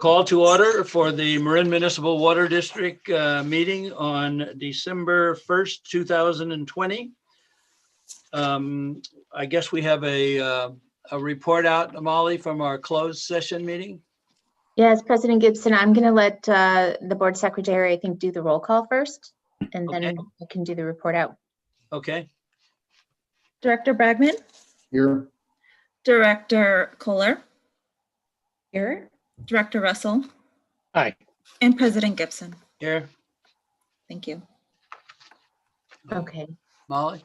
Call to order for the Marin Municipal Water District meeting on December 1st, 2020. I guess we have a report out, Molly, from our closed session meeting. Yes, President Gibson, I'm going to let the board secretary, I think, do the roll call first, and then Okay. I can do the report out. Okay, Director Bragman, Here. Director Kohler, Here. Director Russell. Aye. And President Gibson. here, Thank you. Okay. Molly.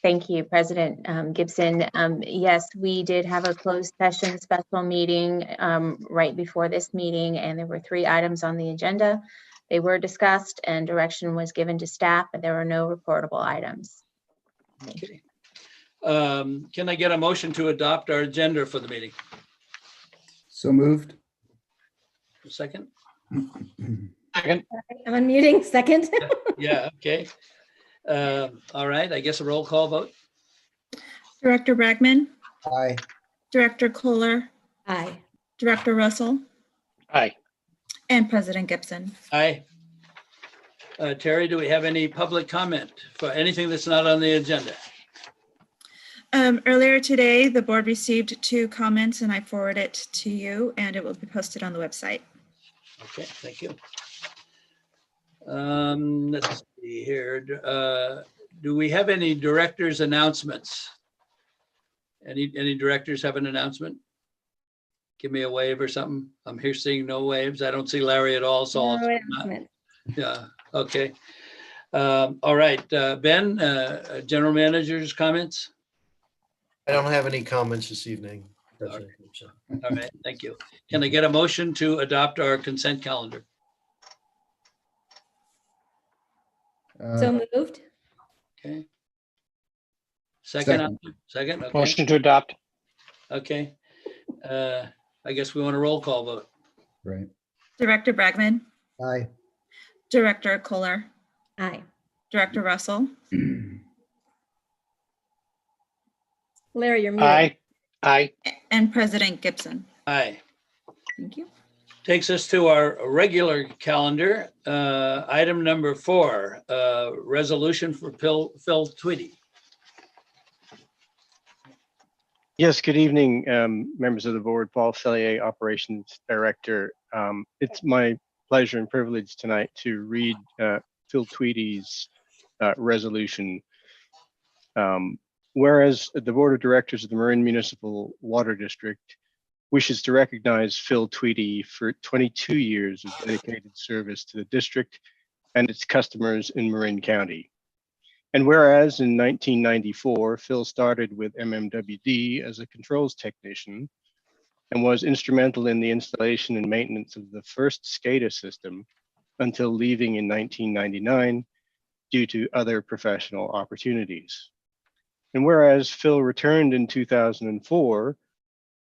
Thank you, President Gibson. Yes, we did have a closed session special meeting right before this meeting, and there were 3 items on the agenda. They were discussed and direction was given to staff, but there were no reportable items. Okay. Can I get a motion to adopt our agenda for the meeting? So moved. A second? Second. I'm unmuting. Second. Yeah, okay. All right, I guess a roll call vote. Director Bragman, Aye. Director Kohler, Aye. Director Russell, Aye. and President Gibson. Aye. Terry, do we have any public comment for anything that's not on the agenda? Earlier today, the board received 2 comments and I forwarded it to you, and it will be posted on the website. Okay, thank you. Let's see here. Do we have any directors' announcements? Any directors have an announcement? Give me a wave or something. I'm here seeing no waves. I don't see Larry at all, so No I'll- announcement. yeah, okay. All right, Ben, general manager's comments? I don't have any comments this evening, President Gibson. All right, thank you. Can I get a motion to adopt our consent calendar? So moved. Okay. Second? Second, okay. Motion to adopt. Okay. I guess we want a roll call vote. Right. Director Bragman, Aye. Director Kohler, Aye. Director Russell, Larry, you're muted. Aye. Aye. and President Gibson. Aye. Thank you. Takes us to our regular calendar. Item number 4, resolution for Phil Tweedy. Yes, good evening, members of the board. Paul Sellier, Operations Director. It's my pleasure and privilege tonight to read Phil Tweedy's resolution. Whereas the Board of Directors of the Marin Municipal Water District wishes to recognize Phil Tweedy for 22 years of dedicated service to the district and its customers in Marin County. And whereas in 1994, Phil started with MMWD as a controls technician and was instrumental in the installation and maintenance of the first SCADA system until leaving in 1999 due to other professional opportunities. And whereas Phil returned in 2004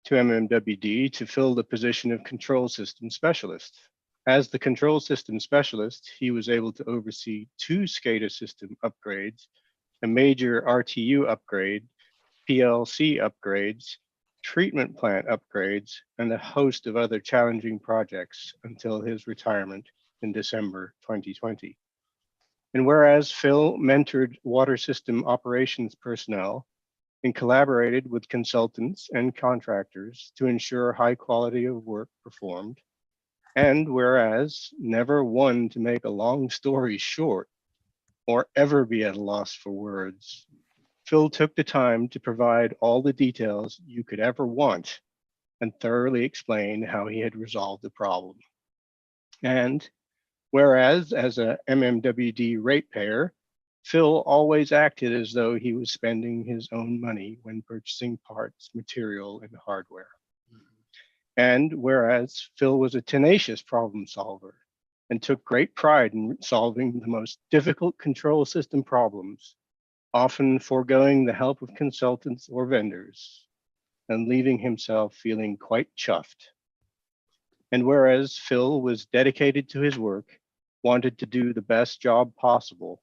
to MMWD to fill the position of control system specialist. As the control system specialist, he was able to oversee 2 SCADA system upgrades, a major RTU upgrade, PLC upgrades, treatment plant upgrades, and a host of other challenging projects until his retirement in December 2020. And whereas Phil mentored water system operations personnel and collaborated with consultants and contractors to ensure high quality of work performed, and whereas never one to make a long story short or ever be at a loss for words, Phil took the time to provide all the details you could ever want and thoroughly explain how he had resolved the problem. And whereas as a MMWD ratepayer, Phil always acted as though he was spending his own money when purchasing parts, material, and hardware. And whereas Phil was a tenacious problem solver and took great pride in solving the most difficult control system problems, often foregoing the help of consultants or vendors, and leaving himself feeling quite chuffed. And whereas Phil was dedicated to his work, wanted to do the best job possible,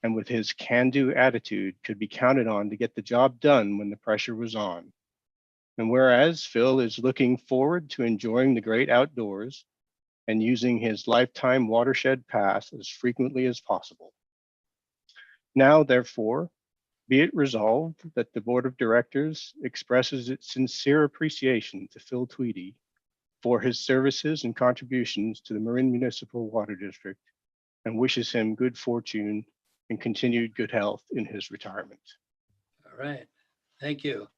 and with his can-do attitude could be counted on to get the job done when the pressure was on. And whereas Phil is looking forward to enjoying the great outdoors and using his lifetime watershed pass as frequently as possible. Now, therefore, be it resolved that the Board of Directors expresses its sincere appreciation to Phil Tweedy for his services and contributions to the Marin Municipal Water District and wishes him good fortune and continued good health in his retirement. All right. Thank you.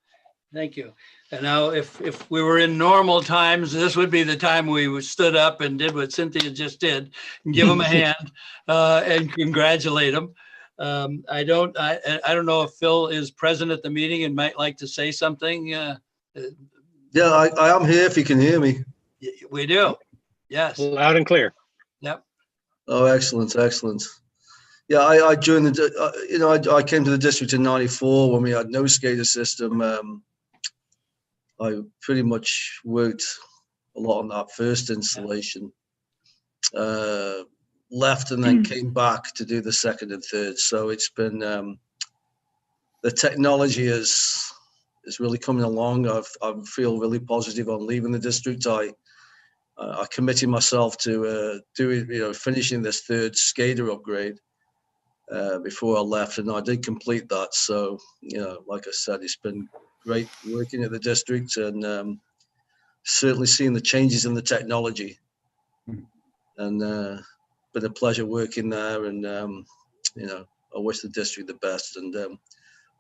Thank you. And now if we were in normal times, this would be the time we stood up and did what Cynthia just did and give him a hand and congratulate him. I don't know if Phil is present at the meeting and might like to say something. Yeah, I am here if you can hear me. We do. Yes. Loud and clear. Yep. Oh, excellent, excellent. Yeah, I joined the, I came to the district in '94 when we had no SCADA system. I pretty much worked a lot on that first installation. Left and then came back to do the second and third. So it's been, the technology is really coming along. I feel really positive on leaving the district. I committed myself to finishing this third SCADA upgrade before I left, and I did complete that. So, like I said, it's been great working at the district and certainly seeing the changes in the technology. And been a pleasure working there, and I wish the district the best. And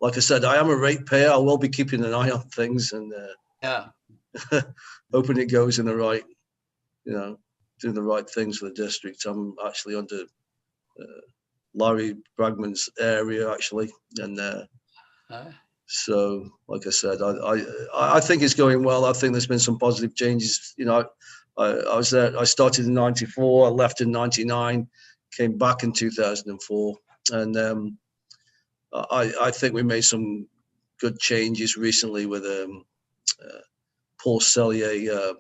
like I said, I am a ratepayer. I will be keeping an eye on things and hoping it goes in the right, doing the right things for the district. I'm actually under Larry Bragman's area actually, and so like I said, I think it's going well. I think there's been some positive changes. I was there. I started in '94. I left in '99. Came back in 2004, and I think we made some good changes recently with Paul Sellier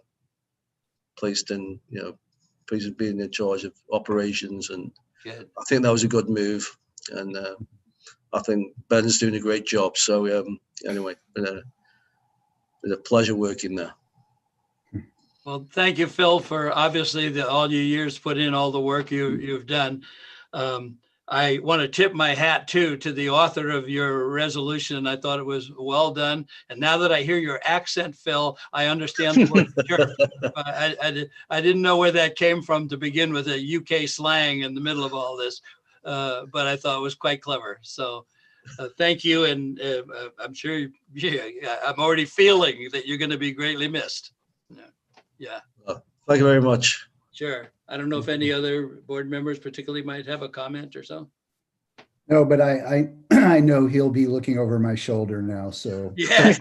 placed in, he's being in charge of operations, and Good. I think that was a good move. And I think Ben's doing a great job. So anyway, been a pleasure working there. Well, thank you, Phil, for obviously all your years put in, all the work you've done. I want to tip my hat too to the author of your resolution. I thought it was well done. And now that I hear your accent, Phil, I understand the word jerk. I didn't know where that came from to begin with, a UK slang in the middle of all this, but I thought it was quite clever. So thank you. And I'm sure, I'm already feeling that you're going to be greatly missed. Yeah. Thank you very much. Sure. I don't know if any other board members particularly might have a comment or so. No, but I know he'll be looking over my shoulder now. So Yeah.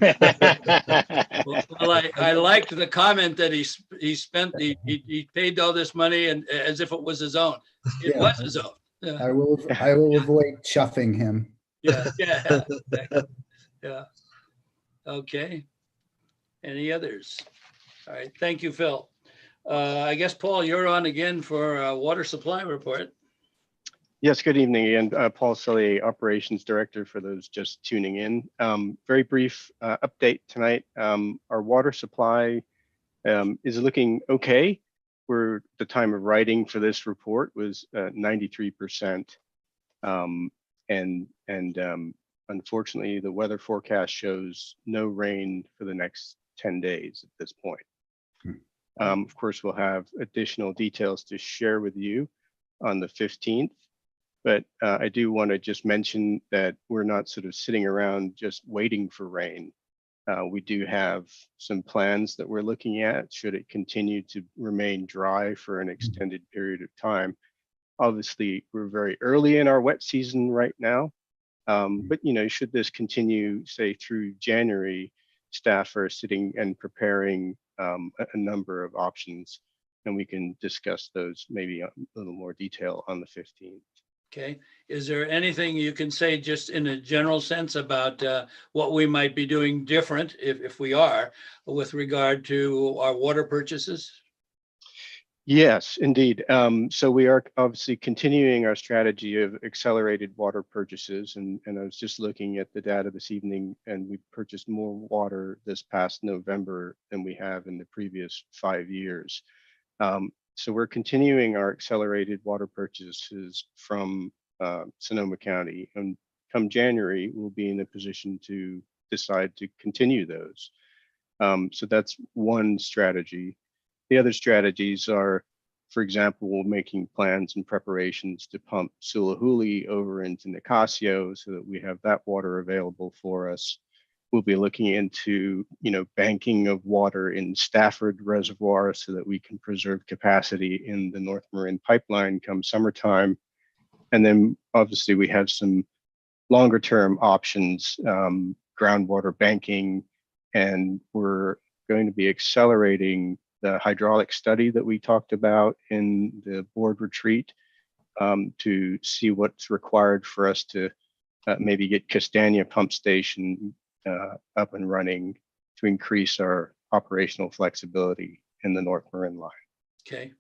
Well, I liked the comment that he paid all this money and as if it was his own. It was his own. Yeah. I will avoid chuffing him. Yeah. Yeah. Okay. Any others? All right. Thank you, Phil. I guess, Paul, you're on again for a water supply report. Yes, good evening again. Paul Sellier, Operations Director for those just tuning in. Very brief update tonight. Our water supply is looking okay. We're the time of writing for this report was 93%. Unfortunately, the weather forecast shows no rain for the next 10 days at this point. Of course, we'll have additional details to share with you on the 15th, but I do want to just mention that we're not sort of sitting around just waiting for rain. We do have some plans that we're looking at should it continue to remain dry for an extended period of time. Obviously, we're very early in our wet season right now, but should this continue, say, through January, staff are sitting and preparing a number of options, and we can discuss those maybe a little more detail on the 15th. Okay. Is there anything you can say just in a general sense about what we might be doing different if we are with regard to our water purchases? Yes, indeed. So we are obviously continuing our strategy of accelerated water purchases. And I was just looking at the data this evening, and we purchased more water this past November than we have in the previous 5 years. So we're continuing our accelerated water purchases from Sonoma County. And come January, we'll be in a position to decide to continue those. So that's one strategy. The other strategies are, for example, we're making plans and preparations to pump Sulahuli over into Nicasio so that we have that water available for us. We'll be looking into, banking of water in Stafford Reservoir so that we can preserve capacity in the North Marin pipeline come summertime. And then obviously we have some longer term options, groundwater banking, and we're going to be accelerating the hydraulic study that we talked about in the board retreat to see what's required for us to maybe get Castagna Pump Station up and running to increase our operational flexibility in the North Marin line. Okay.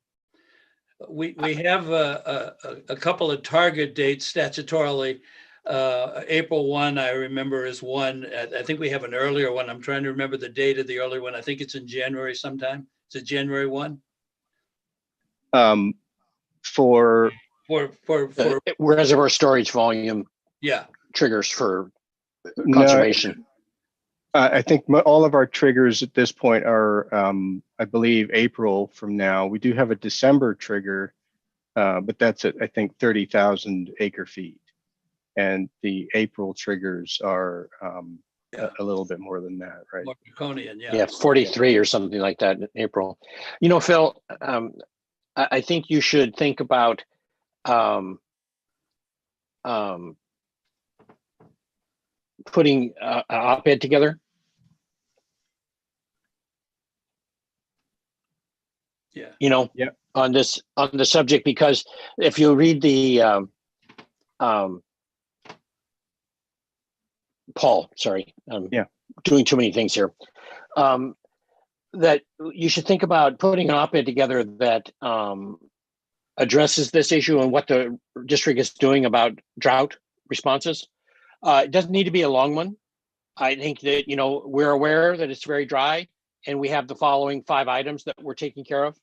We have a couple of target dates statutorily. April 1, I remember, is one. I think we have an earlier one. I'm trying to remember the date of the earlier one. I think it's in January sometime. Is it January 1? For Reservoir storage volume Yeah. triggers for No, conservation. I think all of our triggers at this point are, I believe, April from now. We do have a December trigger, but that's at, I think, 30,000 acre feet. And the April triggers are a little bit more than that, right? More draconian, yeah. Yeah, 43 or something like that in April. Phil, I think you should think about putting an op-ed together. Yeah. Yeah. On the subject, because if you read the Paul, sorry, Yeah. doing too many things here. That you should think about putting an op-ed together that addresses this issue and what the district is doing about drought responses. It doesn't need to be a long one. I think that, we're aware that it's very dry and we have the following 5 items that we're taking care of.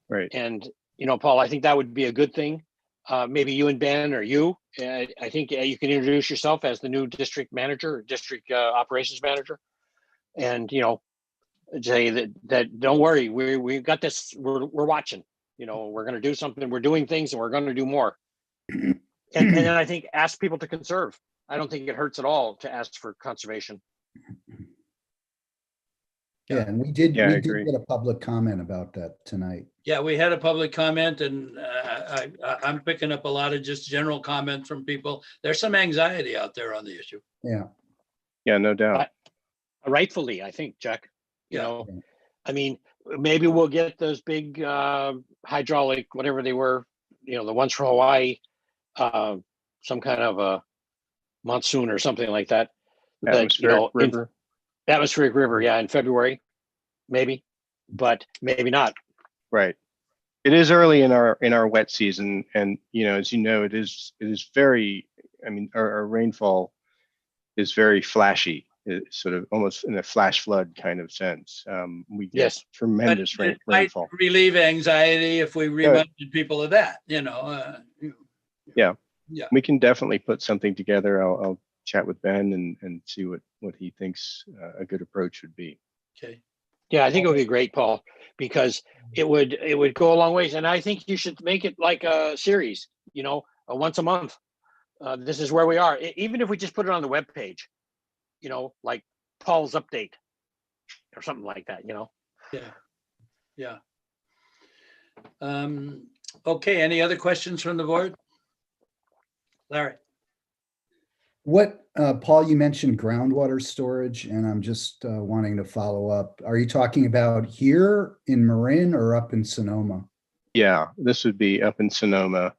Right. And, Paul, I think that would be a good thing. Maybe you and Ben or you, I think you can introduce yourself as the new district manager, or district operations manager. And, say that don't worry, we got this, we're watching, we're going to do something, we're doing things and we're going to do more. And then I think ask people to conserve. I don't think it hurts at all to ask for conservation. Yeah, and we did Yeah, I get agree. a public comment about that tonight. Yeah, we had a public comment, and I'm picking up a lot of just general comments from people. There's some anxiety out there on the issue. Yeah. Yeah, no doubt. Rightfully, I think, Jack, Yeah. I mean, maybe we'll get those big hydraulic, whatever they were, the ones from Hawaii, some kind of a monsoon or something like that. Atmospheric river. Atmospheric river, yeah, in February, maybe, but maybe not. Right. It is early in our wet season, and as you know, it is very. I mean, our rainfall is very flashy. It's sort of almost in a flash flood kind of sense. We get Yes. tremendous But it might rainfall. relieve anxiety if we reminded people of that, We can definitely put something together. I'll chat with Ben and see what he thinks a good approach would be. Okay. Yeah, I think it would be great, Paul, because it would go a long ways. And I think you should make it like a series, a once a month. This is where we are. Even if we just put it on the webpage, like Paul's update or something like that, Yeah. Okay, any other questions from the board? Larry? What, Paul, you mentioned groundwater storage, and I'm just wanting to follow up. Are you talking about here in Marin or up in Sonoma? Yeah, this would be up in Sonoma.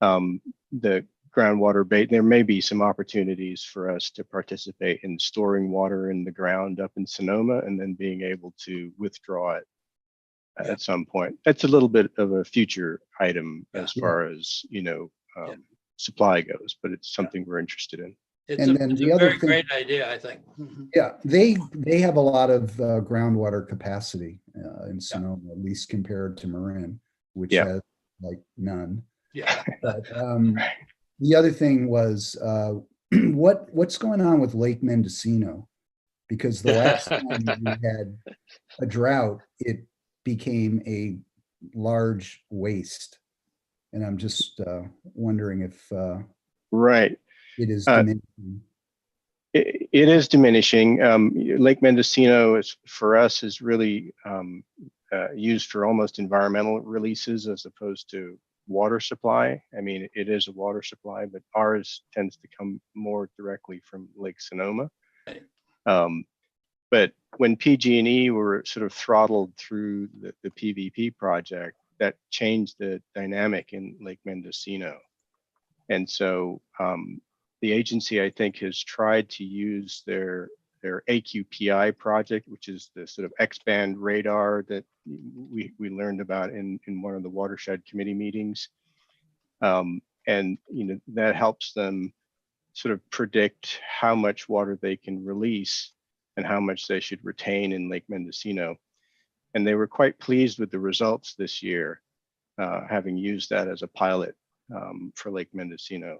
The groundwater bait. There may be some opportunities for us to participate in storing water in the ground up in Sonoma and then being able to withdraw it at some point. That's a little bit of a future item as Yeah. far as, Yeah. supply goes, but it's something we're interested in. It's And a, then it's the a other very thing- great idea, I think. Mhm. Yeah, they have a lot of groundwater capacity in Sonoma, at least compared to Marin, which Yeah. has like none. Yeah. But the other thing was what's going on with Lake Mendocino? Because the last time we had a drought, it became a large waste. And I'm just wondering if Right. it is Uh, diminishing. It is diminishing. Lake Mendocino for us is really used for almost environmental releases as opposed to water supply. I mean, it is a water supply, but ours tends to come more directly from Lake Sonoma. Right. But when PG&E were sort of throttled through the PVP project, that changed the dynamic in Lake Mendocino. And so the agency, I think, has tried to use their AQPI project, which is the sort of X-band radar that we learned about in one of the watershed committee meetings. And that helps them sort of predict how much water they can release and how much they should retain in Lake Mendocino. And they were quite pleased with the results this year, having used that as a pilot for Lake Mendocino.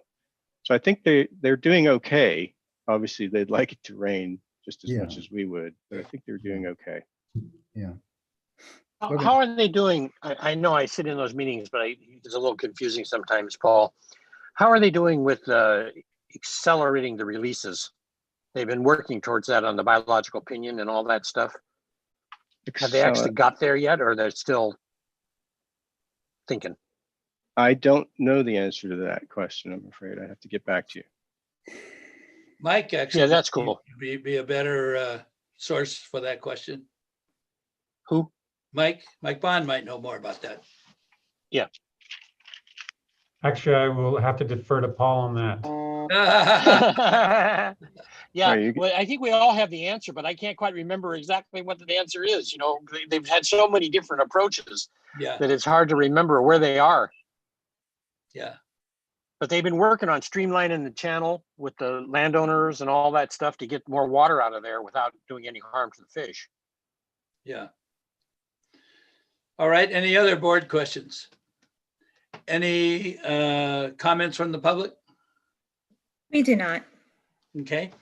So I think they're doing okay. Obviously, they'd like it to rain just as much as we would, but I think they're doing okay. Yeah. How are they doing? I know I sit in those meetings, but it's a little confusing sometimes, Paul. How are they doing with accelerating the releases? They've been working towards that on the biological opinion and all that stuff. Have they actually got there yet, or they're still thinking? I don't know the answer to that question, I'm afraid. I have to get back to you. Mike, actually. Yeah, that's cool. Be a better source for that question. Who? Mike Bond might know more about that. Actually, I will have to defer to Paul on that. Yeah, well, I think we all have the answer, but I can't quite remember exactly what the answer is. They've had so many different approaches Yeah, that it's hard to remember where they are. yeah, But they've been working on streamlining the channel with the landowners and all that stuff to get more water out of there without doing any harm to the fish. yeah. All right, any other board questions? Any comments from the public? We do not. Okay.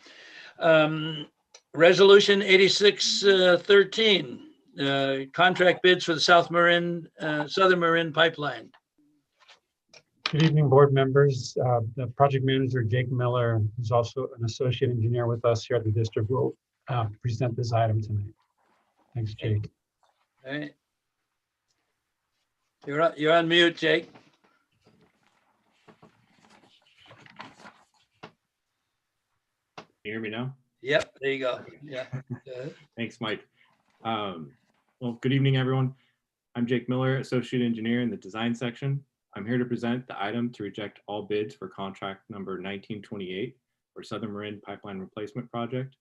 Resolution 8613, contract bids for the Southern Marin Pipeline. Good evening, board members. The project manager, Jake Miller, who's also an associate engineer with us here at the district, will present this item tonight. Thanks, Jake. All right. You're on mute, Jake. Can you hear me now? Yep, there you go. Yeah. Thanks, Mike. Well, good evening, everyone. I'm Jake Miller, Associate Engineer in the Design section. I'm here to present the item to reject all bids for contract number 1928 for Southern Marin Pipeline Replacement Project.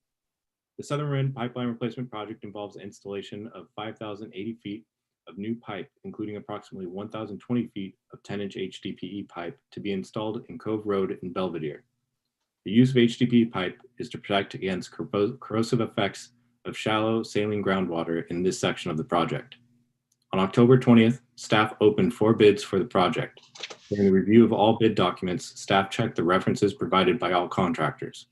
The Southern Marin Pipeline Replacement Project involves the installation of 5,080 feet of new pipe, including approximately 1,020 feet of 10-inch HDPE pipe to be installed in Cove Road in Belvedere. The use of HDPE pipe is to protect against corrosive effects of shallow saline groundwater in this section of the project. On October 20th, staff opened 4 bids for the project. During the review of all bid documents, staff checked the references provided by all contractors.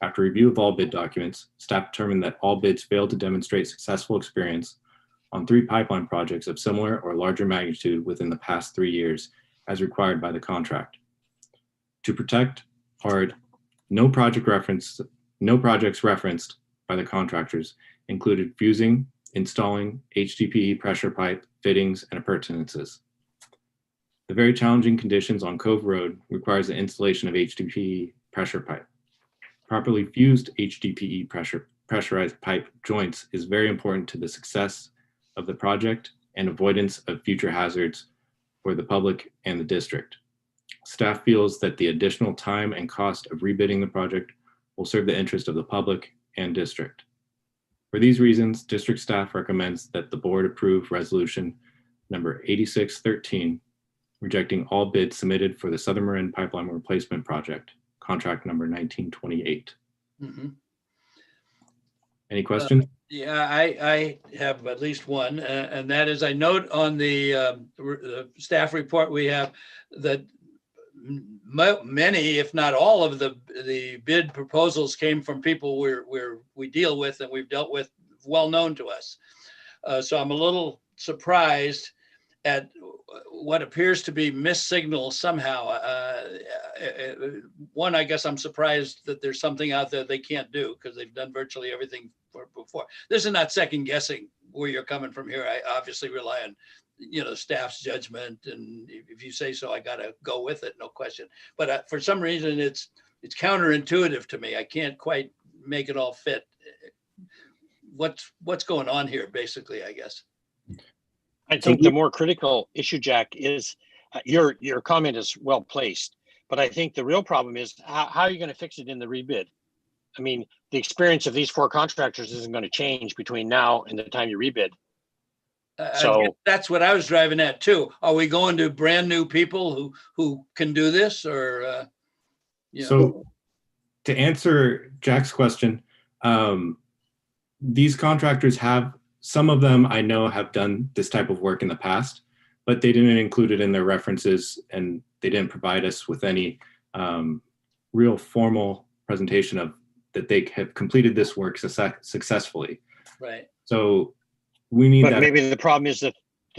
After review of all bid documents, staff determined that all bids failed to demonstrate successful experience on 3 pipeline projects of similar or larger magnitude within the past 3 years as required by the contract. To protect HARD, no projects referenced by the contractors included fusing, installing HDPE pressure pipe, fittings, and appurtenances. The very challenging conditions on Cove Road requires the installation of HDPE pressure pipe. Properly fused HDPE pressurized pipe joints is very important to the success of the project and avoidance of future hazards for the public and the district. Staff feels that the additional time and cost of rebidding the project will serve the interest of the public and district. For these reasons, district staff recommends that the board approve resolution number 8613, rejecting all bids submitted for the Southern Marin Pipeline Replacement Project, contract number 1928. Mhm. Any questions? Yeah, I have at least one, and that is I note on the staff report we have that many, if not all of the bid proposals came from people we deal with and we've dealt with, well known to us. So I'm a little surprised at what appears to be missed signals somehow. One, I guess I'm surprised that there's something out there they can't do because they've done virtually everything before. This is not second guessing where you're coming from here. I obviously rely on, staff's judgment, and if you say so, I gotta go with it, no question. But for some reason, it's counterintuitive to me. I can't quite make it all fit. What's going on here, basically, I guess. I think the more critical issue, Jack, is your comment is well placed, but I think the real problem is how are you going to fix it in the rebid? I mean, the experience of these four contractors isn't going to change between now and the time you rebid. So that's what I was driving at too. Are we going to brand new people who can do this, or? So to answer Jack's question, these contractors some of them I know have done this type of work in the past, but they didn't include it in their references and they didn't provide us with any real formal presentation of that they have completed this work successfully. Right. So we need but maybe the problem is the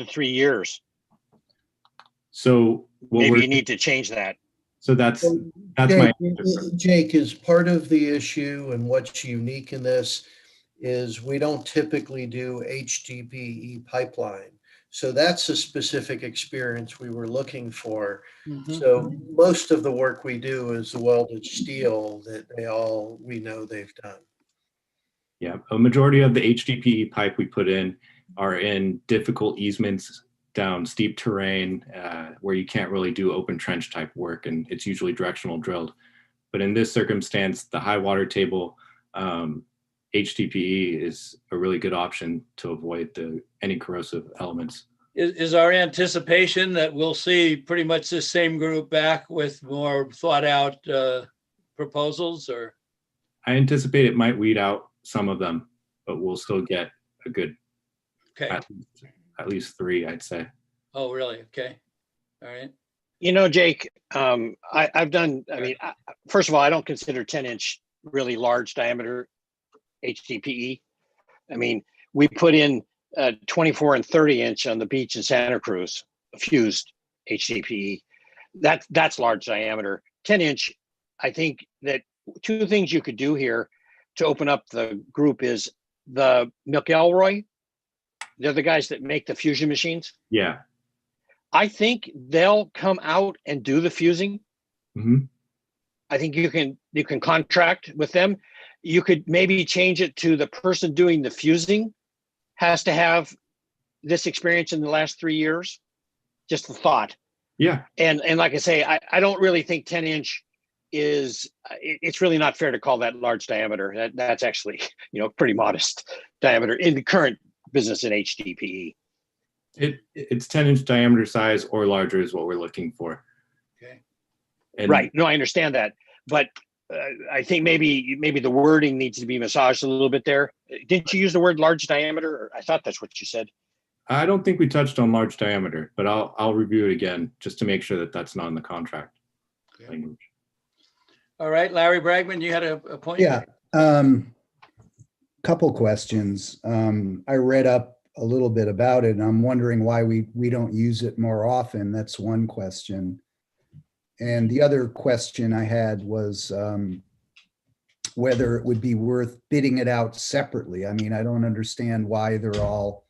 3 years. So maybe you need to change that. So that's Jake, my Jake, is part of the issue, and what's unique in this is we don't typically do HDPE pipeline. So that's a specific experience we were looking for. Mhm. So most of the work we do is the welded steel that we know they've done. Yeah, a majority of the HDPE pipe we put in are in difficult easements down steep terrain where you can't really do open trench type work, and it's usually directional drilled. But in this circumstance, the high water table HDPE is a really good option to avoid any corrosive elements. Is our anticipation that we'll see pretty much this same group back with more thought out proposals, or? I anticipate it might weed out some of them, but we'll still get a good, Okay. at least 3, I'd say. Oh, really? Okay. All right. Jake, I've done, first of all, I don't consider 10-inch really large diameter HDPE. I mean, we put in 24 and 30-inch on the beach in Santa Cruz, fused HDPE. That's large diameter. 10-inch, I think that 2 things you could do here to open up the group is the McElroy. They're the guys that make the fusion machines. Yeah. I think they'll come out and do the fusing. Mm-hmm. I think you can contract with them. You could maybe change it to the person doing the fusing has to have this experience in the last 3 years. Just a thought. Yeah. And like I say, I don't really think 10-inch is, it's really not fair to call that large diameter. That's actually, pretty modest diameter in the current business in HDPE. It's 10-inch diameter size or larger is what we're looking for. Okay. And right. No, I understand that. But I think maybe the wording needs to be massaged a little bit there. Didn't you use the word large diameter? I thought that's what you said. I don't think we touched on large diameter, but I'll review it again just to make sure that that's not in the contract language. All right, Larry Bragman, you had a point? Yeah. Couple questions. I read up a little bit about it, and I'm wondering why we don't use it more often. That's one question. And the other question I had was whether it would be worth bidding it out separately. I mean, I don't understand why they're all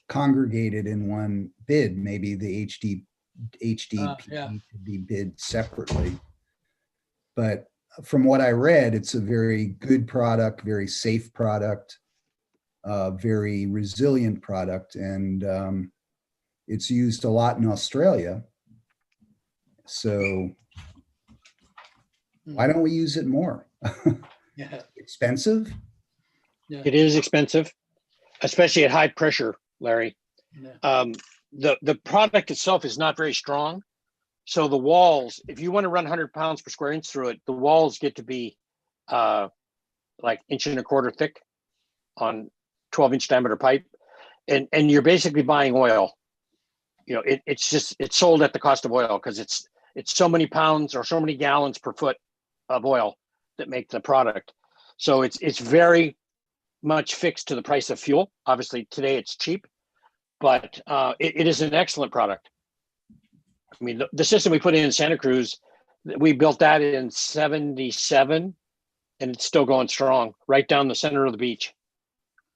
congregated in one bid. Maybe the HDPE could be bid separately. But from what I read, it's a very good product, very safe product, very resilient product, and it's used a lot in Australia. So why don't we use it more? Yeah. Expensive? It is expensive, especially at high pressure, Larry. Yeah. The product itself is not very strong. So the walls, if you want to run 100 pounds per square inch through it, the walls get to be like 1.25 inches thick on 12-inch diameter pipe. And you're basically buying oil. You know, it's sold at the cost of oil because it's so many pounds or so many gallons per foot of oil that make the product. So it's very much fixed to the price of fuel. Obviously today it's cheap, but it is an excellent product. I mean, the system we put in Santa Cruz, we built that in 77 and it's still going strong right down the center of the beach.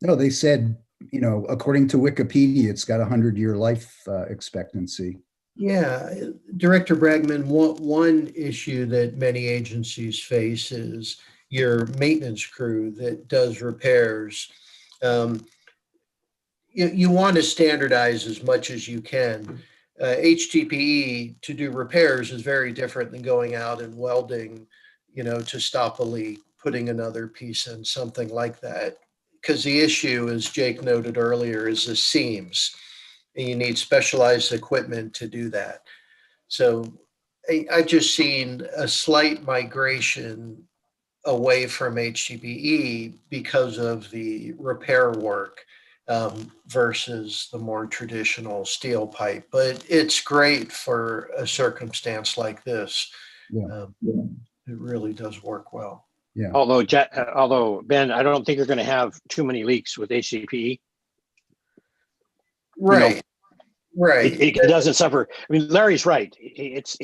No, they said, you know, according to Wikipedia, it's got a 100-year life expectancy. Yeah, Director Bragman, one issue that many agencies face is your maintenance crew that does repairs. You want to standardize as much as you can. HDPE to do repairs is very different than going out and welding, you know, to stop a leak, putting another piece in, something like that. Because the issue, as Jake noted earlier, is the seams. And you need specialized equipment to do that. So I've just seen a slight migration away from HDPE because of the repair work versus the more traditional steel pipe. But it's great for a circumstance like this. Yeah. It really does work well. Yeah. Although Ben, I don't think you're going to have too many leaks with HDPE. Right. Right. It doesn't suffer. I mean, Larry's right. It's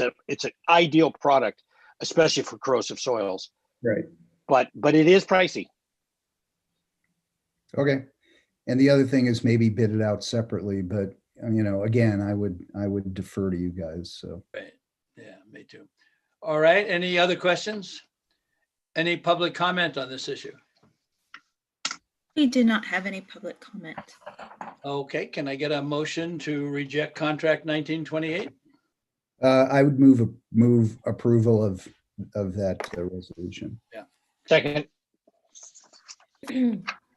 an ideal product, especially for corrosive soils. Right. But it is pricey. Okay. And the other thing is maybe bid it out separately, but you know, again, I would defer to you guys. So. Right. Yeah, me too. All right. Any other questions? Any public comment on this issue? We do not have any public comment. Okay, can I get a motion to reject contract 1928? I would move approval of that resolution. Second.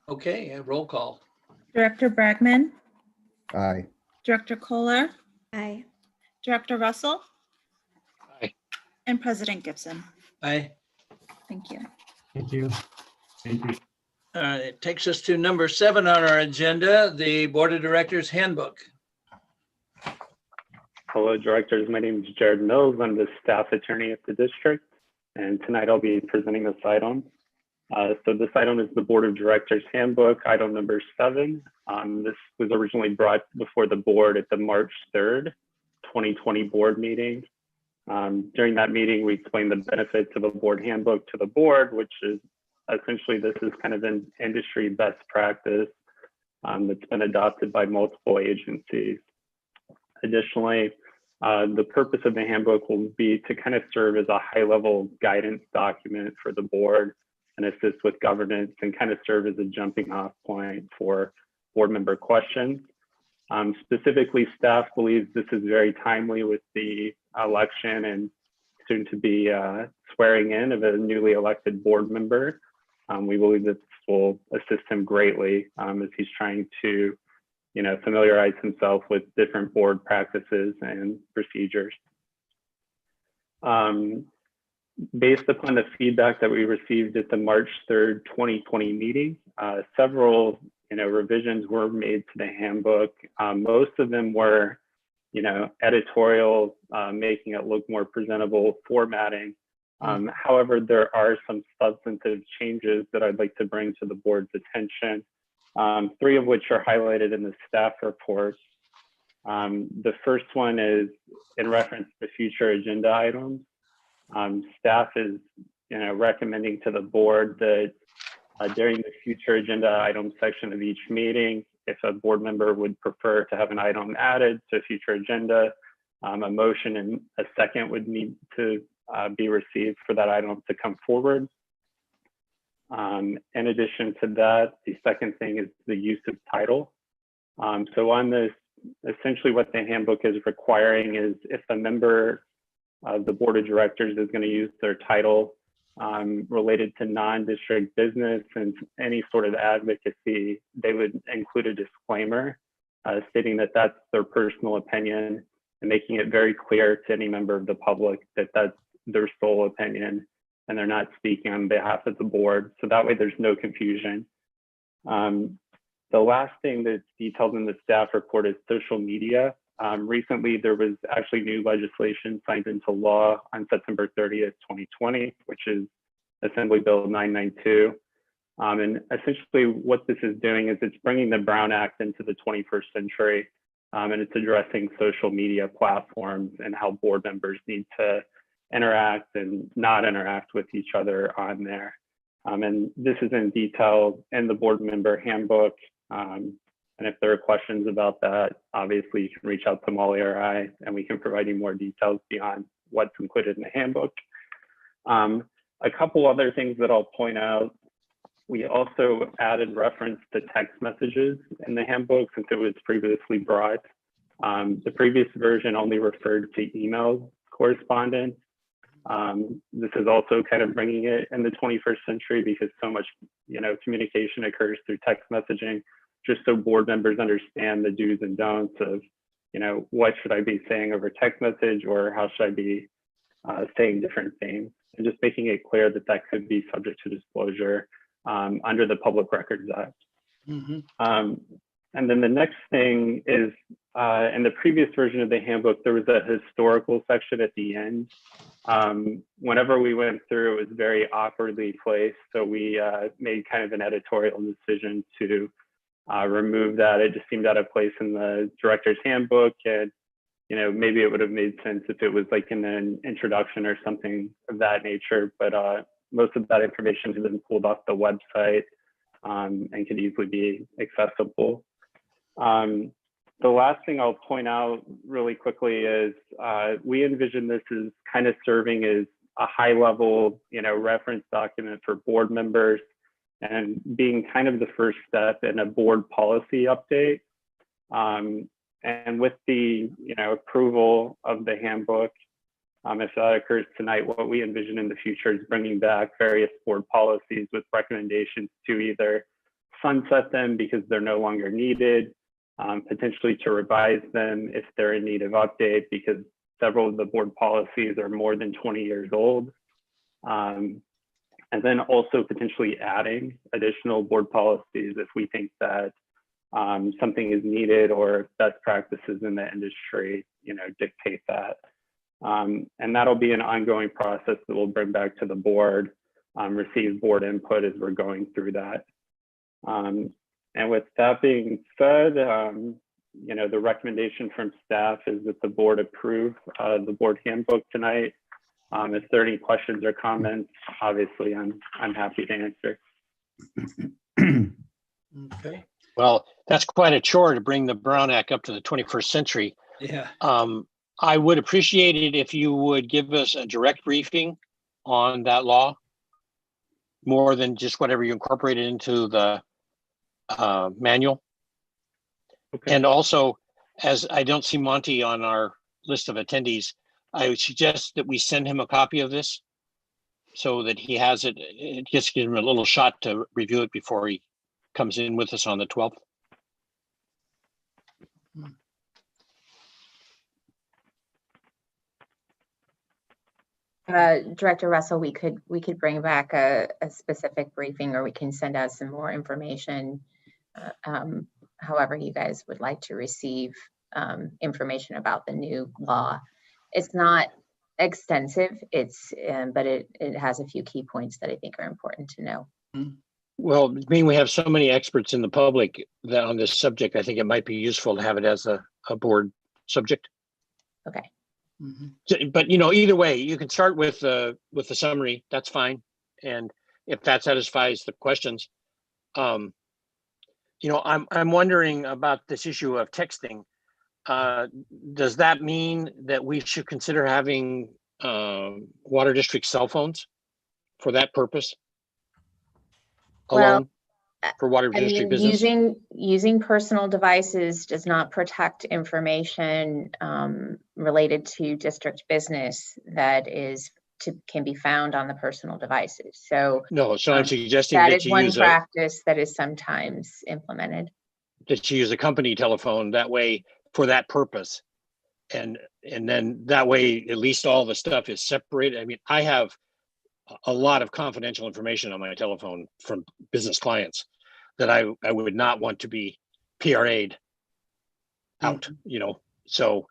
Okay, a roll call. Director Bragman, Aye. Director Kohler, Aye. Director Russell, Aye. and President Gibson. Aye. Thank you. Thank you. Thank you. It takes us to number 7 on our agenda, the Board of Directors Handbook. Hello, directors. My name is Jared Mills. I'm the staff attorney at the district, and tonight I'll be presenting this item. So this item is the Board of Directors Handbook, item number 7. This was originally brought before the board at the March 3rd, 2020 board meeting. During that meeting, we explained the benefits of a board handbook to the board, which is essentially this is kind of an industry best practice that's been adopted by multiple agencies. Additionally, the purpose of the handbook will be to kind of serve as a high-level guidance document for the board and assist with governance and kind of serve as a jumping off point for board member questions. Specifically, staff believes this is very timely with the election and soon to be swearing in of a newly elected board member. We believe this will assist him greatly as he's trying to, you know, familiarize himself with different board practices and procedures. Based upon the feedback that we received at the March 3rd, 2020 meeting, several, you know, revisions were made to the handbook. Most of them were, you know, editorial, making it look more presentable, formatting. However, there are some substantive changes that I'd like to bring to the board's attention, 3 of which are highlighted in the staff report. The first one is in reference to future agenda items. Staff is, you know, recommending to the board that during the future agenda item section of each meeting, if a board member would prefer to have an item added to a future agenda, a motion and a second would need to be received for that item to come forward. In addition to that, the second thing is the use of title. So on this, essentially what the handbook is requiring is if a member of the board of directors is going to use their title related to non-district business and any sort of advocacy, they would include a disclaimer stating that that's their personal opinion and making it very clear to any member of the public that that's their sole opinion and they're not speaking on behalf of the board. So that way there's no confusion. The last thing that's detailed in the staff report is social media. Recently, there was actually new legislation signed into law on September 30th, 2020, which is Assembly Bill 992. And essentially what this is doing is it's bringing the Brown Act into the 21st century, and it's addressing social media platforms and how board members need to interact and not interact with each other on there. And this is in detail in the board member handbook. And if there are questions about that, obviously you can reach out to Molly or I, and we can provide you more details beyond what's included in the handbook. A couple other things that I'll point out. We also added reference to text messages in the handbook since it was previously broad. The previous version only referred to email correspondence. This is also kind of bringing it in the 21st century because so much, communication occurs through text messaging, just so board members understand the do's and don'ts of, what should I be saying over text message or how should I be saying different things, and just making it clear that that could be subject to disclosure under the Public Records Act. And then the next thing is in the previous version of the handbook, there was a historical section at the end. Whenever we went through, it was very awkwardly placed. So we made kind of an editorial decision to remove that. It just seemed out of place in the director's handbook. And, maybe it would have made sense if it was like in an introduction or something of that nature. But most of that information has been pulled off the website and can easily be accessible. The last thing I'll point out really quickly is we envision this as kind of serving as a high level, reference document for board members and being kind of the first step in a board policy update. And with the, approval of the handbook, if that occurs tonight, what we envision in the future is bringing back various board policies with recommendations to either sunset them because they're no longer needed, potentially to revise them if they're in need of update because several of the board policies are more than 20 years old. And then also potentially adding additional board policies if we think that something is needed or best practices in the industry, dictate that. And that'll be an ongoing process that we'll bring back to the board, receive board input as we're going through that. And with that being said, the recommendation from staff is that the board approve the board handbook tonight. If there are any questions or comments, obviously I'm happy to answer. Okay. Well, that's quite a chore to bring the Brown Act up to the 21st century. Yeah. I would appreciate it if you would give us a direct briefing on that law, more than just whatever you incorporated into the manual. Okay. And also, as I don't see Monty on our list of attendees, I would suggest that we send him a copy of this so that he has it. It just gives him a little shot to review it before he comes in with us on the 12th. Director Russell, we could bring back a specific briefing, or we can send out some more information. However you guys would like to receive information about the new law. It's not extensive, but it has a few key points that I think are important to know. Well, being we have so many experts in the public that on this subject, I think it might be useful to have it as a board subject. Okay. But either way, you can start with the summary. That's fine, and if that satisfies the questions, I'm wondering about this issue of texting. Does that mean that we should consider having water district cell phones for that purpose alone? For water district business? Using personal devices does not protect information related to district business that is can be found on the personal devices. So No, so I'm suggesting that that is you one use practice that is sometimes implemented. a company telephone that way for that purpose. And then that way, at least all the stuff is separated. I mean, I have a lot of confidential information on my telephone from business clients that I would not want to be PRA'd out, you know? So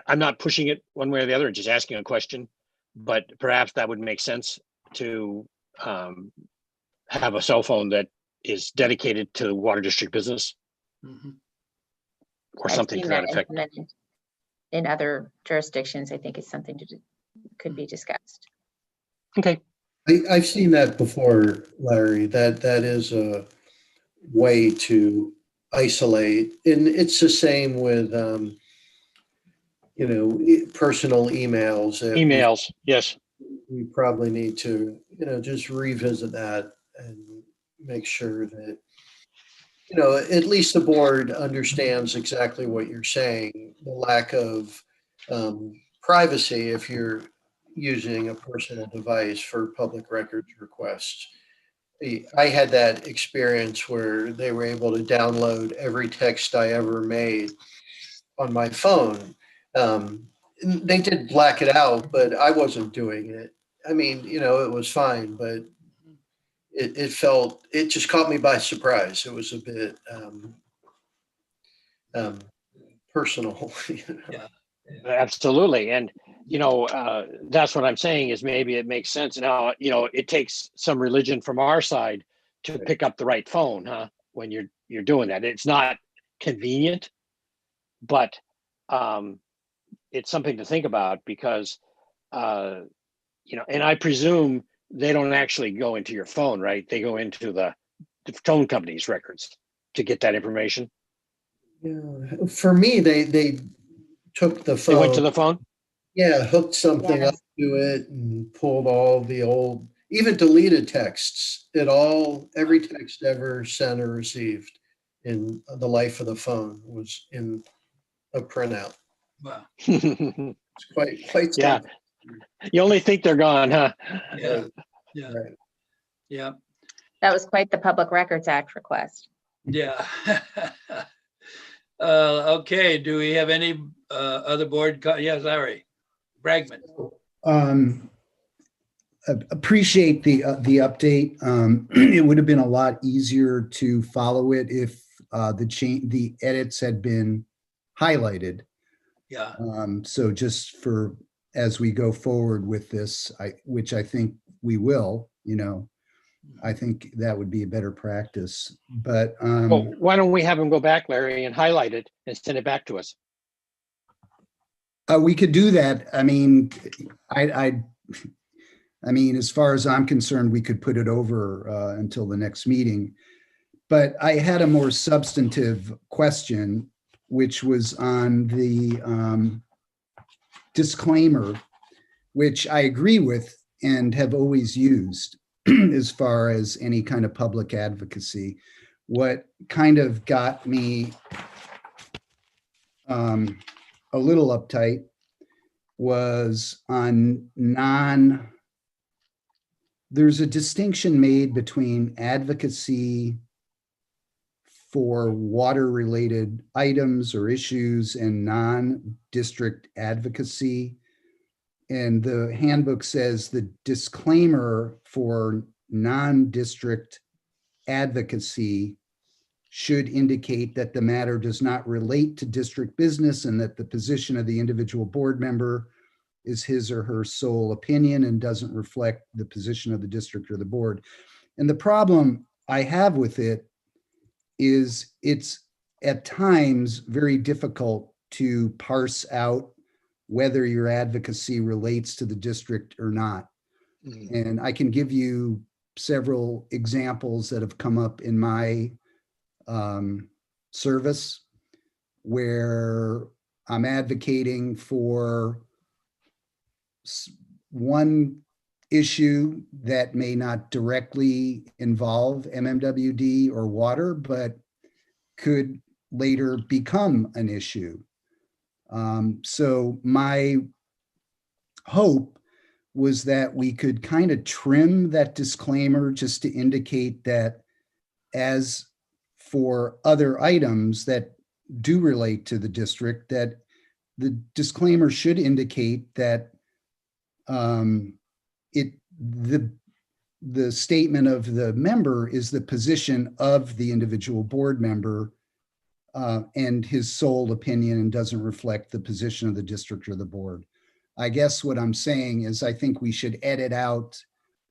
I'm not pushing it one way or the other, just asking a question, but perhaps that would make sense to have a cell phone that is dedicated to water district business or I've something seen to that that effect. implemented in other jurisdictions. I think it's something could be discussed. Okay. I've seen that before, Larry. That is a way to isolate, and it's the same with personal emails. Emails, yes. We probably need to just revisit that and make sure that at least the board understands exactly what you're saying. The lack of privacy if you're using a personal device for public records requests. I had that experience where they were able to download every text I ever made on my phone. They did black it out, but I wasn't doing it. I mean, it was fine, but it just caught me by surprise. It was a bit personal. Yeah. Absolutely. And, that's what I'm saying is maybe it makes sense. Now, it takes some religion from our side to pick up the right phone, huh? When you're doing that. It's not convenient, but it's something to think about because, and I presume they don't actually go into your phone, right? They go into the phone company's records to get that information. Yeah. For me, they took the phone. They went to the phone? Yeah, hooked something Yes. up to it and pulled all the old, even deleted texts. Every text ever sent or received in the life of the phone was in a printout. Wow. It's quite Yeah. something. You only think they're gone, huh? Yeah. Yeah. Right. Yeah. That was quite the Public Records Act request. Yeah. Okay. Do we have any other board? Yes, Larry Bragman. Appreciate the update. It would have been a lot easier to follow it if the edits had been highlighted. Yeah. So just as we go forward with this, which I think we will, I think that would be a better practice. But Well, why don't we have them go back, Larry, and highlight it and send it back to us? we could do that. I mean, I mean, as far as I'm concerned, we could put it over until the next meeting. But I had a more substantive question, which was on the disclaimer, which I agree with and have always used as far as any kind of public advocacy. What kind of got me a little uptight was on there's a distinction made between advocacy for water-related items or issues and non-district advocacy. And the handbook says the disclaimer for non-district advocacy should indicate that the matter does not relate to district business and that the position of the individual board member is his or her sole opinion and doesn't reflect the position of the district or the board. And the problem I have with it is it's at times very difficult to parse out whether your advocacy relates to the district or not. And I can give you several examples that have come up in my service where I'm advocating for one issue that may not directly involve MMWD or water, but could later become an issue. So my hope was that we could kind of trim that disclaimer just to indicate that as for other items that do relate to the district, that the disclaimer should indicate that the statement of the member is the position of the individual board member and his sole opinion, and doesn't reflect the position of the district or the board. I guess what I'm saying is I think we should edit out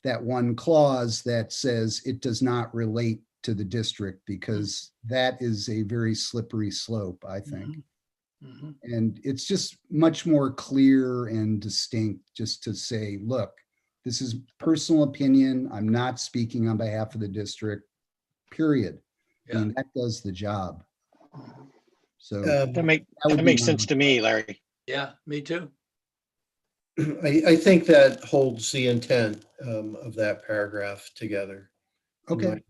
that one clause that says it does not relate to the district, because that is a very slippery slope, I think. Mhm. And it's just much more clear and distinct just to say, look, this is personal opinion. I'm not speaking on behalf of the district, period. I mean, that does the job. So That would makes be sense my- to me, Larry. Yeah, me too. I think that holds the intent of that paragraph together. in Okay. my-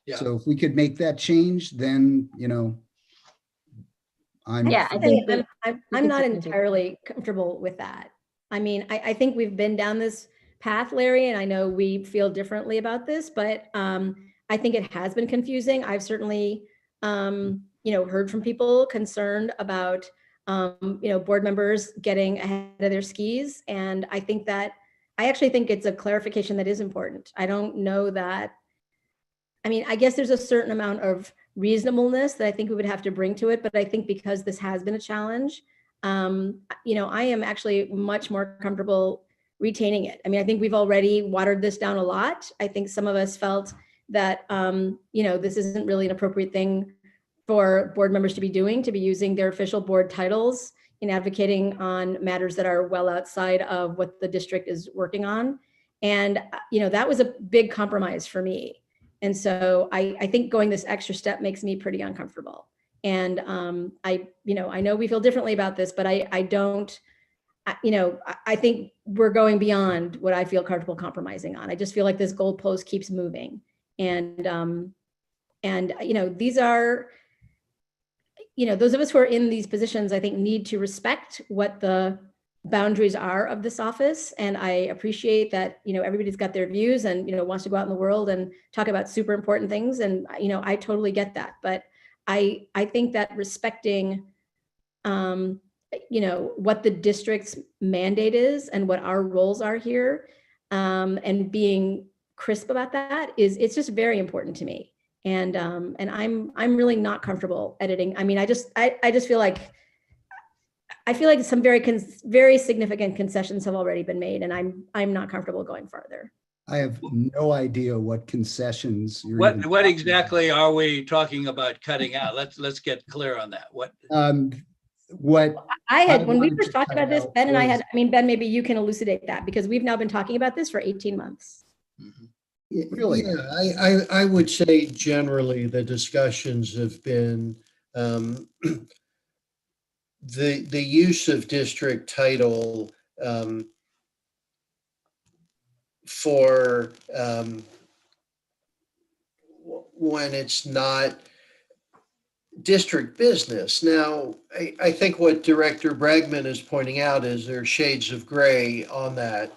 Yeah. So if we could make that change, then, I'm. Yeah, I I think think that I'm we can not certainly do that. entirely comfortable with that. I mean, I think we've been down this path, Larry, and I know we feel differently about this, but I think it has been confusing. I've certainly, heard from people concerned about, board members getting ahead of their skis. And I actually think it's a clarification that is important. I don't know that. I mean, I guess there's a certain amount of reasonableness that I think we would have to bring to it, but I think because this has been a challenge, I am actually much more comfortable retaining it. I mean, I think we've already watered this down a lot. I think some of us felt that, this isn't really an appropriate thing for board members to be doing, to be using their official board titles in advocating on matters that are well outside of what the district is working on. And, that was a big compromise for me. And so I think going this extra step makes me pretty uncomfortable. And I know we feel differently about this, but I think we're going beyond what I feel comfortable compromising on. I just feel like this goalpost keeps moving. And these are, those of us who are in these positions, I think, need to respect what the boundaries are of this office. And I appreciate that, everybody's got their views and, wants to go out in the world and talk about super important things. And, I totally get that. But I think that respecting, what the district's mandate is and what our roles are here, and being crisp about that it's just very important to me. And I'm really not comfortable editing. I mean, I just feel like some very significant concessions have already been made, and I'm not comfortable going farther. I have no idea what concessions. you're What even what talking exactly are we talking about cutting out? Let's get clear on that. What? about. What When we wanted first to talked cut about this, out Ben and I was- had, Ben, maybe you can elucidate that, because we've now been talking about this for 18 months. Really? Yeah, I would say generally the discussions have been the use of district title for when it's not district business. Now, I think what Director Bregman is pointing out is there are shades of gray on that.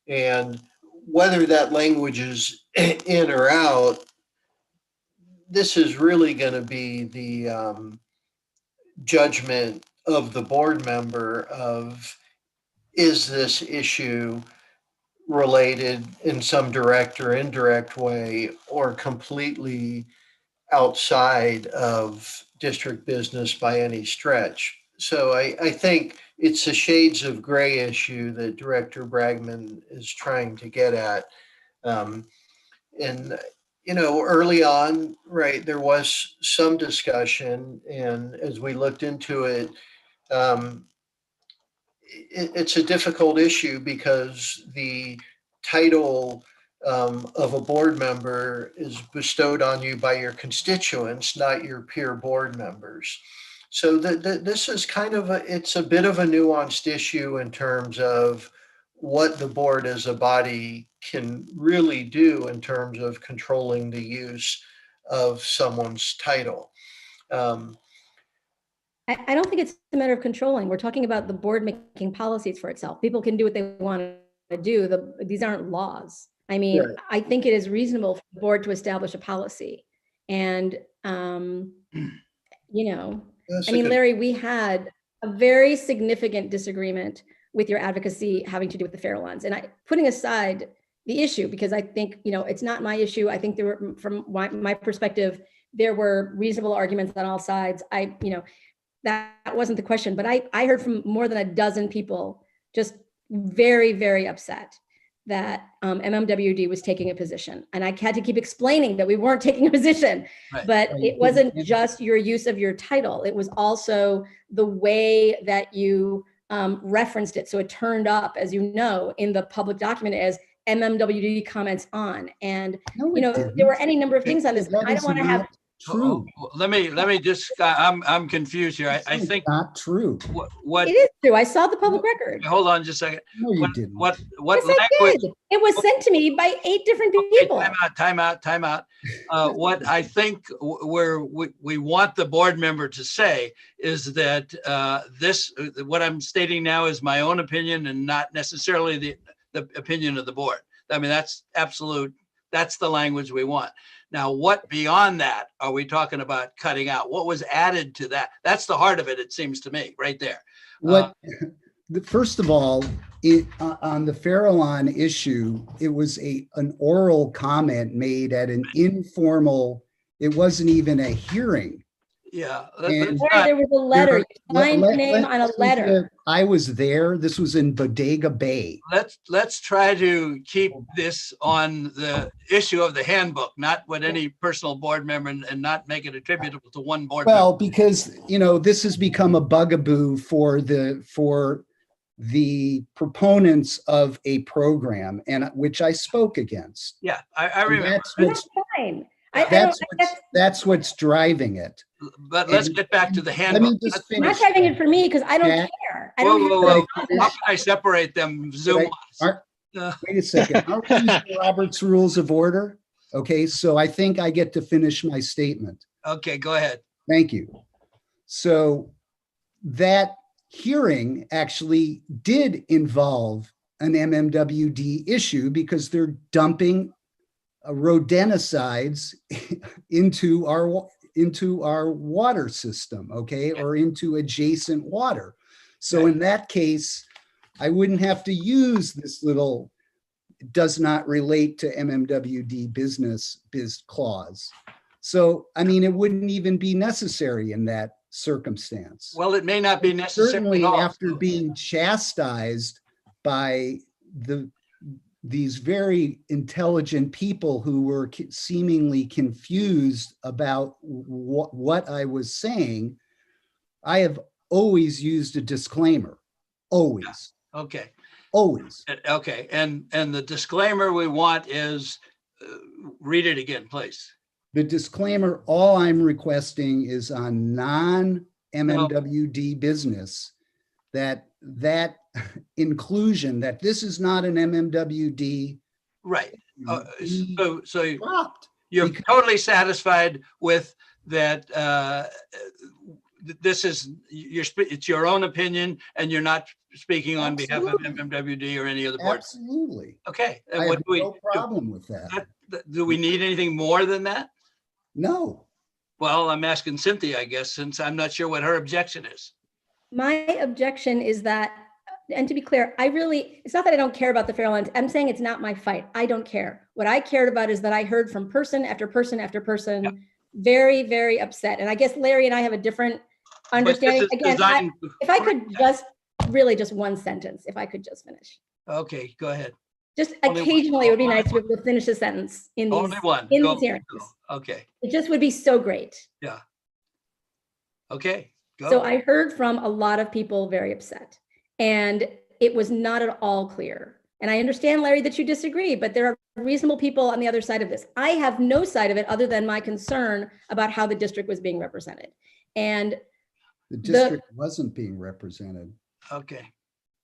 And whether that language is in or out, this is really going to be the judgment of the board member of, is this issue related in some direct or indirect way or completely outside of district business by any stretch. So I think it's a shades of gray issue that Director Bregman is trying to get at. And, early on, right, there was some discussion, and as we looked into it, it's a difficult issue because the title of a board member is bestowed on you by your constituents, not your peer board members. So this is it's a bit of a nuanced issue in terms of what the board as a body can really do in terms of controlling the use of someone's title. I don't think it's a matter of controlling. We're talking about the board making policies for itself. People can do what they want to do. These aren't laws. I mean, Right. I think it is reasonable for the board to establish a policy. And, you know, That's I a mean, good- Larry, we had a very significant disagreement with your advocacy having to do with the Farallones. And putting aside the issue, because I think, you know, it's not my issue. I think there were, from my perspective, there were reasonable arguments on all sides. You know, that wasn't the question, but I heard from more than a dozen people just very, very upset that MMWD was taking a position. And I had to keep explaining that we weren't taking a position, Right. but Right. it wasn't just your use of your title. It was also the way that you referenced it. So it turned up, as you know, in the public document as MMWD comments on. And, No, you it know, didn't. there were any number of things on this. That I don't is want to have, not True. Let me just, I'm confused here. I It's think not true. what, it is true. I saw the public record. hold on just a second. No, you What, didn't. what Yes, I language? did. It was sent to me by 8 different Okay, people. time out. What I think we want the board member to say is that what I'm stating now is my own opinion and not necessarily the opinion of the board. I mean, that's absolute, that's the language we want. Now, what beyond that are we talking about cutting out? What was added to that? That's the heart of it, it seems to me, right there. First of all, on the Farallon issue, it was an oral comment made at an informal, it wasn't even a hearing. Yeah. And- There was a letter. You signed your name on a letter. I was there. This was in Bodega Bay. Let's try to keep this on the issue of the handbook, not with any personal board member, and not make it attributable to one board member. Well, because, this has become a bugaboo for the proponents of a program, and which I spoke against. Yeah, I And remember. That's fine. I don't, That's what's driving it. But let's get back to the Let handbook. me just I'm not finish. driving it for me because I don't Jack? care. I don't Whoa. have How can I separate them? Zoom. Wait a second. Aren't we using Robert's Rules of Order? Okay, so I think I get to finish my statement. Okay, go ahead. Thank you. So that hearing actually did involve an MMWD issue because they're dumping rodenticides into our water system, okay, or into adjacent water. So in that case, I wouldn't have to use this little does not relate to MMWD biz clause. So, I mean, it wouldn't even be necessary in that circumstance. Well, it may not be necessary. Certainly at all. after being chastised by these very intelligent people who were seemingly confused about what I was saying, I have always used a disclaimer, always, Okay. always. Okay. And the disclaimer we want is, read it again, please. The disclaimer, all I'm requesting is on non-MMWD business, that inclusion, that this is not an MMWD. Right. be So dropped. you're Because- totally satisfied with that. This is it's your own opinion, and you're not speaking on behalf of Absolutely. MMWD or any other board. Absolutely. Okay. And I what have do we no problem with that. do we need anything more than that? No. Well, I'm asking Cynthia, I guess, since I'm not sure what her objection is. My objection is that, and to be clear, it's not that I don't care about the Farallones. I'm saying it's not my fight. I don't care. What I cared about is that I heard from person after person after person, very, very upset. And I guess Larry and I have a different understanding. But this is Again, designed- if I could just, really just one sentence, if I could just finish. Okay, go ahead. Just Only one. occasionally, it would be nice to be able to finish a sentence in these, Only one. in Go, these hearings. go. Okay, It just would be so great. yeah. Okay, go. So I heard from a lot of people very upset, and it was not at all clear. And I understand, Larry, that you disagree, but there are reasonable people on the other side of this. I have no side of it other than my concern about how the district was being represented. And The district wasn't being represented. Okay.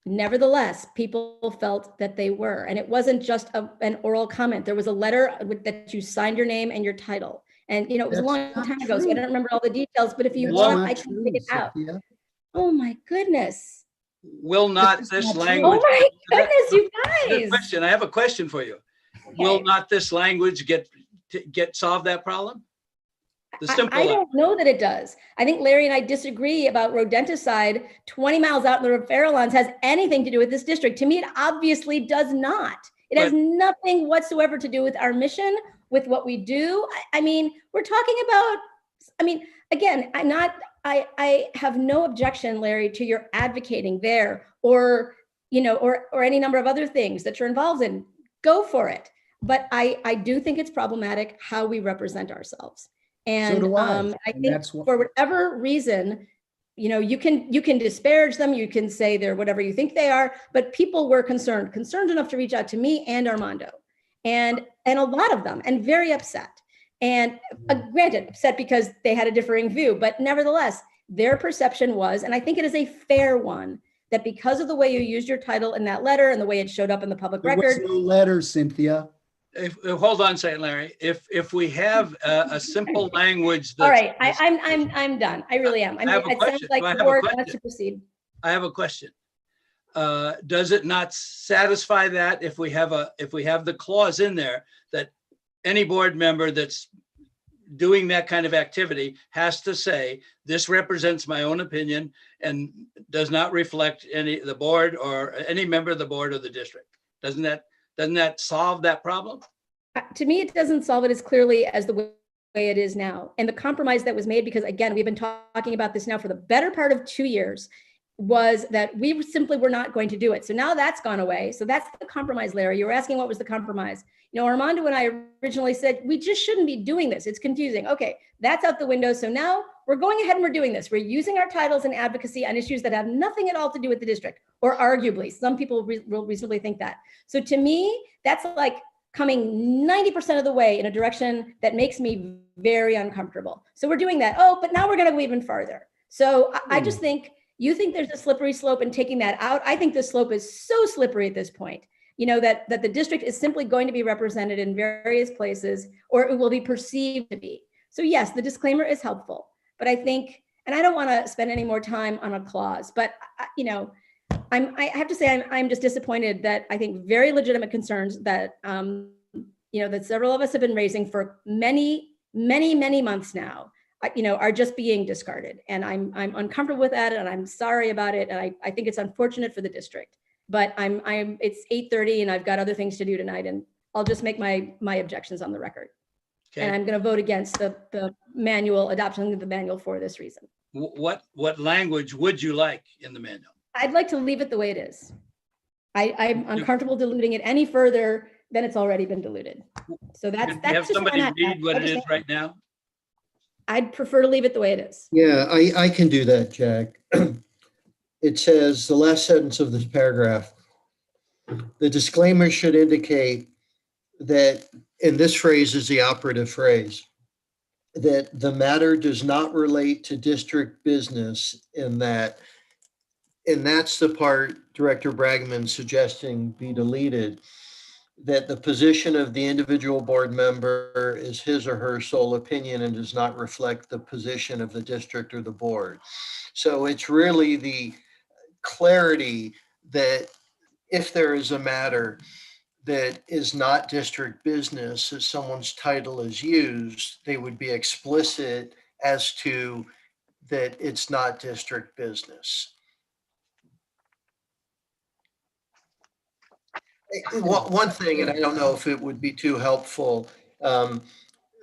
nevertheless, people felt that they were. And it wasn't just an oral comment. There was a letter that you signed your name and your title. And, it was a That's long not time ago, so I true. don't remember all the details, but if you That's want, not I can true, take it out. Cynthia. Oh my goodness. will not is this not true. Oh language? my goodness, you Good guys. question. I have a question for you. Will Okay. not this language get solve that problem? The simple. I don't know that it does. I think Larry and I disagree about rodenticide 20 miles out in the Farallons has anything to do with this district. To me, it obviously does not. It has But- nothing whatsoever to do with our mission, with what we do. I mean, we're talking about, again, I have no objection, Larry, to your advocating there or, or any number of other things that you're involved in. Go for it. But I do think it's problematic how we represent ourselves. And do I. I And think that's what- for whatever reason, you can disparage them, you can say they're whatever you think they are, but people were concerned enough to reach out to me and Armando, and a lot of them, and very upset. And granted, upset because they had a differing view, but nevertheless, their perception was, and I think it is a fair one, that because of the way you used your title in that letter and the way it showed up in the public There was record. no letter, Cynthia. Hold on a second, Larry. If we have a simple language. All right, that's- I'm done. I really am. I I have mean, a it sounds question. like I the have a board wants question. to proceed. I have a question. Does it not satisfy that if we have the clause in there that any board member that's doing that kind of activity has to say, this represents my own opinion and does not reflect the board or any member of the board or the district? Doesn't that solve that problem? To me, it doesn't solve it as clearly as the way it is now. And the compromise that was made, because again, we've been talking about this now for the better part of 2 years, was that we simply were not going to do it. So now that's gone away. So that's the compromise, Larry. You were asking what was the compromise. Armando and I originally said, we just shouldn't be doing this. It's confusing. Okay, that's out the window. So now we're going ahead and we're doing this. We're using our titles and advocacy on issues that have nothing at all to do with the district, or arguably, some people will reasonably think that. So to me, that's like coming 90% of the way in a direction that makes me very uncomfortable. So we're doing that. Oh, but now we're going to go even farther. So I just think you think there's a slippery slope in taking that out. I think the slope is so slippery at this point, that the district is simply going to be represented in various places, or it will be perceived to be. So yes, the disclaimer is helpful, but I think, and I don't want to spend any more time on a clause, but I have to say, I'm just disappointed that I think very legitimate concerns that, that several of us have been raising for many, many, many months now, are just being discarded. And I'm uncomfortable with that, and I'm sorry about it. And I think it's unfortunate for the district, but it's 8:30 and I've got other things to do tonight, and I'll just make my objections on the record. Okay. And I'm going to vote against the manual, adoption of the manual for this reason. What language would you like in the manual? I'd like to leave it the way it is. I'm uncomfortable diluting it any further than it's already been diluted. So Can that's you have just where somebody I'm at. read what it is right now? I'd prefer to leave it the way it is. Yeah, I can do that, Jack. It says, the last sentence of this paragraph, the disclaimer should indicate that, and this phrase is the operative phrase, that the matter does not relate to district business, and that's the part Director Bragman suggesting be deleted, that the position of the individual board member is his or her sole opinion and does not reflect the position of the district or the board. So it's really the clarity that if there is a matter that is not district business, as someone's title is used, they would be explicit as to that it's not district business. One thing, and I don't know if it would be too helpful,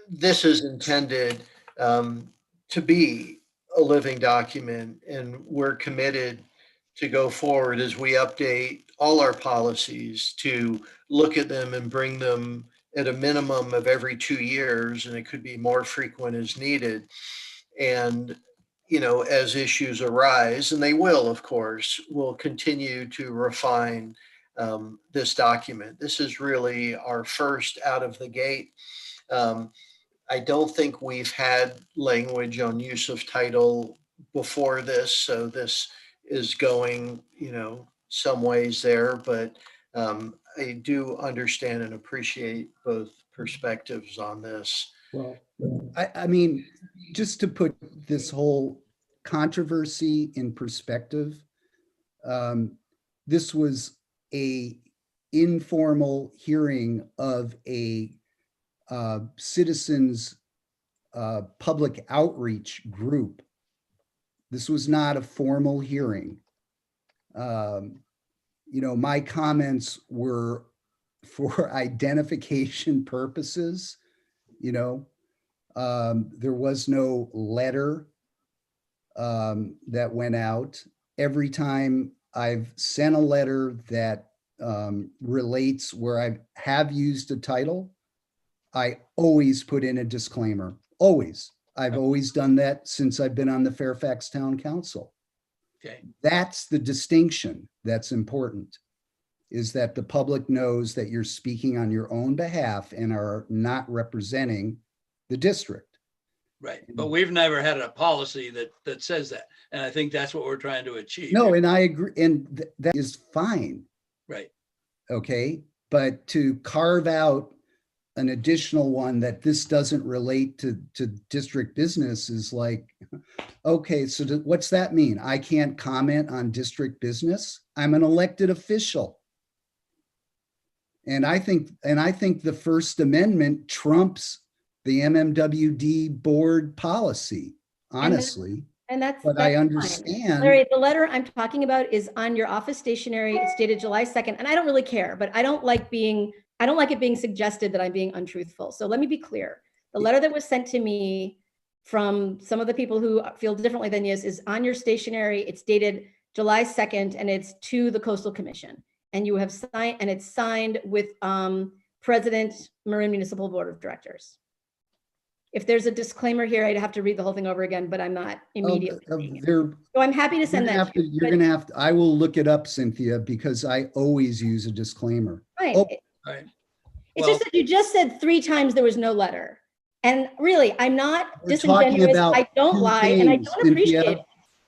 this is intended to be a living document, and we're committed to go forward as we update all our policies to look at them and bring them at a minimum of every 2 years, and it could be more frequent as needed. And, as issues arise, and they will, of course, we'll continue to refine this document. This is really our first out of the gate. I don't think we've had language on use of title before this, so this is going, some ways there, but I do understand and appreciate both perspectives on this. Well, I mean, just to put this whole controversy in perspective, This was a informal hearing of a citizens public outreach group. This was not a formal hearing. My comments were for identification purposes. There was no letter that went out. Every time I've sent a letter that relates where I have used a title, I always put in a disclaimer, always. I've always done that since I've been on the Fairfax Town Council. Okay. That's the distinction that's important, is that the public knows that you're speaking on your own behalf and are not representing the district. Right. But we've never had a policy that says that. And I think that's what we're trying to achieve. No, and I agree, and that is fine. Right. Okay, but to carve out an additional one that this doesn't relate to district business is like, okay, so what's that mean? I can't comment on district business? I'm an elected official. And I think the First Amendment trumps the MMWD board policy, honestly. And that's. But that's I fine. understand. Larry, the letter I'm talking about is on your office stationery. It's dated July 2nd, and I don't really care, but I don't like it being suggested that I'm being untruthful. So let me be clear. The letter that was sent to me from some of the people who feel differently than you is on your stationery. It's dated July 2nd, and it's to the Coastal Commission. And you have signed, and it's signed with President Marin Municipal Board of Directors. If there's a disclaimer here, I'd have to read the whole thing over again, but I'm not immediately. reading it. So I'm happy to send that. You're gonna have to, I will look it up, Cynthia, because I always use a disclaimer. Fine. Oh, All right. It's Well- just that you just said 3 times there was no letter. And really, I'm not We're talking disingenuous. about I don't 2 lie, and I things, don't appreciate Cynthia. it.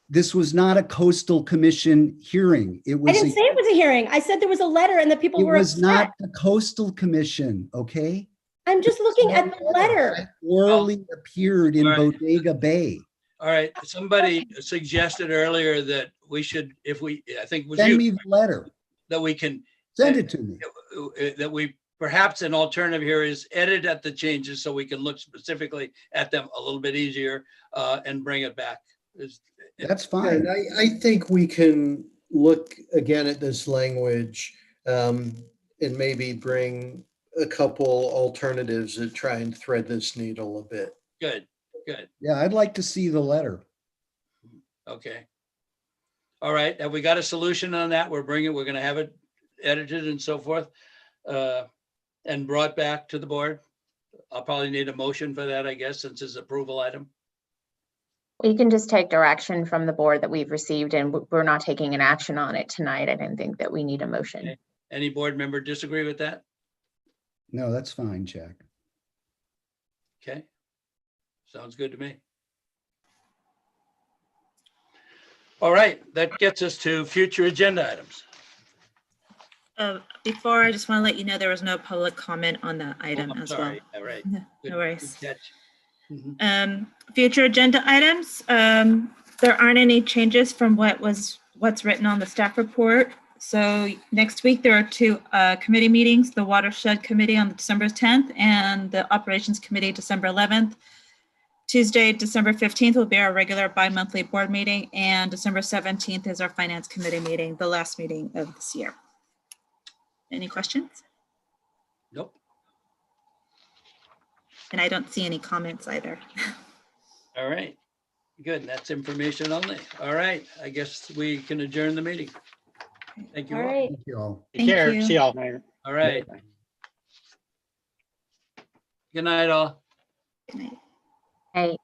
This was not a Coastal Commission hearing. It I was, didn't say it was a hearing. I said there was a letter and that people it were was upset. not the Coastal Commission, okay? I'm just looking at the letter. Orally appeared in All right. Bodega Bay. All right. Somebody suggested earlier that we should, I think it was Send me you, the letter. that we can, Send it to me. that we, perhaps an alternative here is edit at the changes so we can look specifically at them a little bit easier and bring it back. That's And fine. I think we can look again at this language and maybe bring a couple alternatives that try and thread this needle a bit. Good, good. Yeah, I'd like to see the letter. Okay. All right. Have we got a solution on that? We're going to have it edited and so forth and brought back to the board. I'll probably need a motion for that, I guess, since it's approval item. We can just take direction from the board that we've received, and we're not taking an action on it tonight. I didn't think that we need a motion. Okay. Any board member disagree with that? No, that's fine, Jack. Okay. Sounds good to me. All right, that gets us to future agenda items. Before, I just want to let you know there was no public comment on that item I'm as well. sorry. All right. No Good- worries. good catch. Mhm. Future agenda items, there aren't any changes from what's written on the staff report. So next week, there are 2 committee meetings, the Watershed Committee on December 10th and the Operations Committee December 11th. Tuesday, December 15th will be our regular bi-monthly board meeting, and December 17th is our Finance Committee meeting, the last meeting of this year. Any questions? Nope. And I don't see any comments either. All right. Good. That's information only. All right. I guess we can adjourn the meeting. Thank you All all. right. Thank you all. Take care. you. See y'all. All right. Good night, all. Good night. Hey.